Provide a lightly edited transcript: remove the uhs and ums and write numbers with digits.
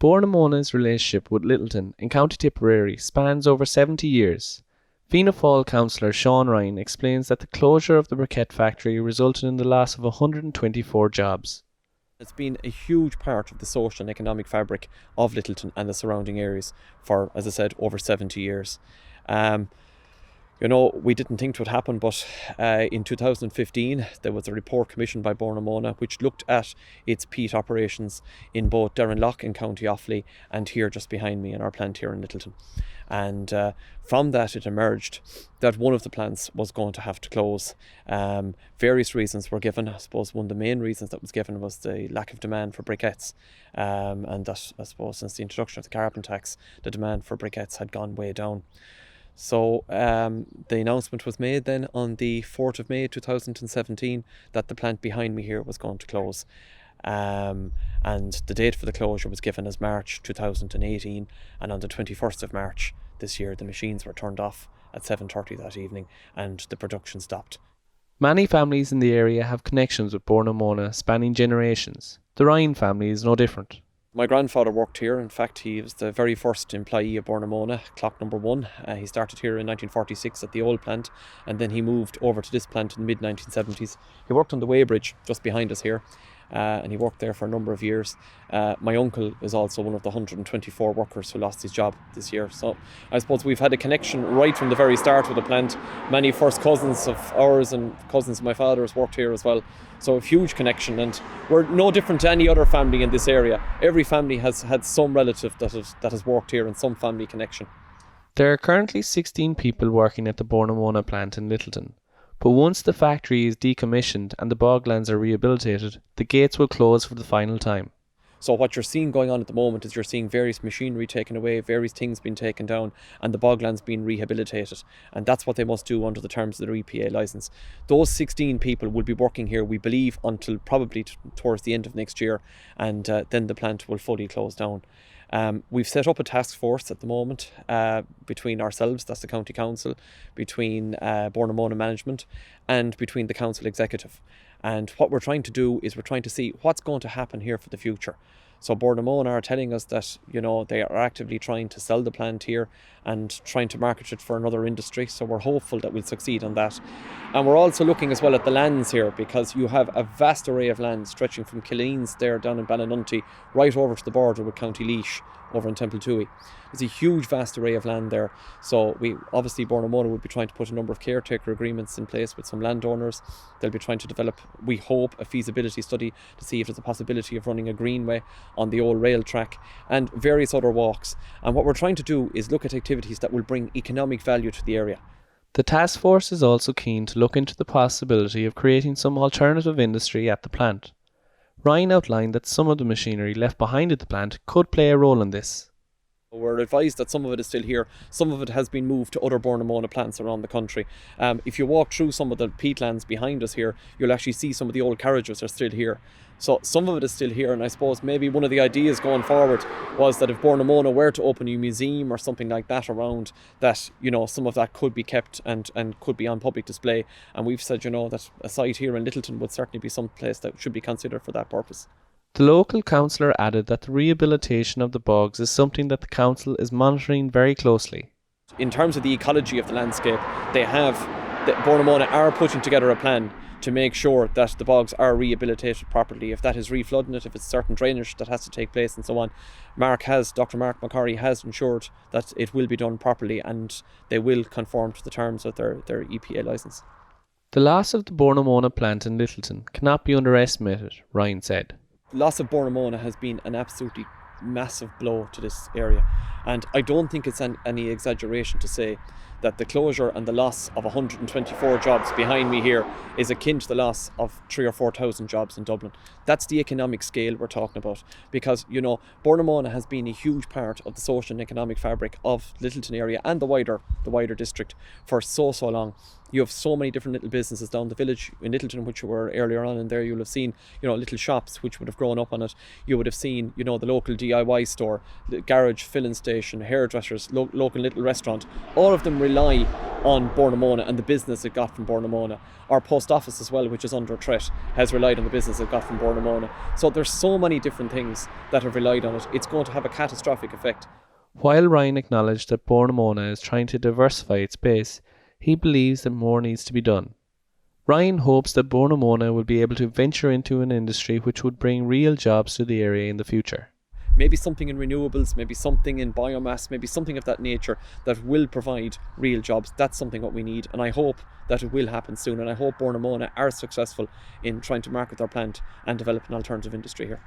Bornamona's relationship with Littleton in County Tipperary spans over 70 years. Fianna Fail councillor Sean Ryan explains that the closure of the briquette factory resulted in the loss of 124 jobs. It's been a huge part of the social and economic fabric of Littleton and the surrounding areas for, as I said, over 70 years. We didn't think it would happen, but in 2015 there was a report commissioned by Bornamona which looked at its peat operations in both Derrenlough in County Offaly and here just behind me in our plant here in Littleton. And from that it emerged that one of the plants was going to have to close. Various reasons were given. I suppose one of the main reasons that was given was the lack of demand for briquettes, and that, I suppose, since the introduction of the carbon tax, the demand for briquettes had gone way down. So the announcement was made then on the 4th of May 2017 that the plant behind me here was going to close. And the date for the closure was given as March 2018, and on the 21st of March this year the machines were turned off at 7:30 that evening and the production stopped. Many families in the area have connections with Bornamona spanning generations. The Ryan family is no different. My grandfather worked here. In fact, he was the very first employee of Bornamona, clock number 1. He started here in 1946 at the old plant, and then he moved over to this plant in the mid-1970s. He worked on the weighbridge just behind us here, and he worked there for a number of years. My uncle is also one of the 124 workers who lost his job this year. So I suppose we've had a connection right from the very start with the plant. Many first cousins of ours and cousins of my father's worked here as well. So a huge connection, and we're no different to any other family in this area. Every family has had some relative that has worked here and some family connection. There are currently 16 people working at the Bornamona plant in Littleton. But once the factory is decommissioned and the boglands are rehabilitated, the gates will close for the final time. So what you're seeing going on at the moment is you're seeing various machinery taken away, various things being taken down, and the boglands being rehabilitated. And that's what they must do under the terms of their EPA licence. Those 16 people will be working here, we believe, until probably towards the end of next year, and then the plant will fully close down. We've set up a task force at the moment between ourselves, that's the County Council, between Bornamona Management, and between the Council Executive. And what we're trying to do is we're trying to see what's going to happen here for the future. So Bornamona are telling us that, they are actively trying to sell the plant here and trying to market it for another industry. So we're hopeful that we'll succeed on that. And we're also looking as well at the lands here, because you have a vast array of land stretching from Killeens there down in Ballinunty right over to the border with County Laois over in Templetooey. There's a huge vast array of land there. So Bornamona would be trying to put a number of caretaker agreements in place with some landowners. They'll be trying to develop, we hope, a feasibility study to see if there's a possibility of running a greenway on the old rail track and various other walks. And what we're trying to do is look at activities that will bring economic value to the area. The task force is also keen to look into the possibility of creating some alternative industry at the plant. Ryan outlined that some of the machinery left behind at the plant could play a role in this. We're advised that some of it is still here. Some of it has been moved to other Bornamona plants around the country. If you walk through some of the peatlands behind us here, you'll actually see some of the old carriages are still here. So some of it is still here, and I suppose maybe one of the ideas going forward was that if Bornamona were to open a museum or something like that around, that some of that could be kept and could be on public display. And we've said that a site here in Littleton would certainly be some place that should be considered for that purpose. The local councillor added that the rehabilitation of the bogs is something that the council is monitoring very closely. In terms of the ecology of the landscape, Bornamona are putting together a plan to make sure that the bogs are rehabilitated properly. If that is reflooding it, if it's certain drainage that has to take place and so on, Dr. Mark McCorry has ensured that it will be done properly and they will conform to the terms of their EPA licence. The loss of the Bornamona plant in Littleton cannot be underestimated, Ryan said. The loss of Bornamona has been an absolutely massive blow to this area, and I don't think it's any exaggeration to say that the closure and the loss of 124 jobs behind me here is akin to the loss of 3,000 or 4,000 jobs in Dublin. That's the economic scale we're talking about, because Bornamona has been a huge part of the social and economic fabric of Littleton area and the wider district for so long. You have so many different little businesses down the village in Littleton, which were earlier on in there. You'll have seen, little shops which would have grown up on it. You would have seen, the local DIY store, the garage, filling station, hairdressers, local little restaurant. All of them rely on Bournemona and the business it got from Bournemona. Our post office as well, which is under threat, has relied on the business it got from Bournemona. So there's so many different things that have relied on it. It's going to have a catastrophic effect. While Ryan acknowledged that Bournemona is trying to diversify its base, he believes that more needs to be done. Ryan hopes that Bournemona will be able to venture into an industry which would bring real jobs to the area in the future. Maybe something in renewables, maybe something in biomass, maybe something of that nature that will provide real jobs. That's something what we need, and I hope that it will happen soon, and I hope Bournemona are successful in trying to market their plant and develop an alternative industry here.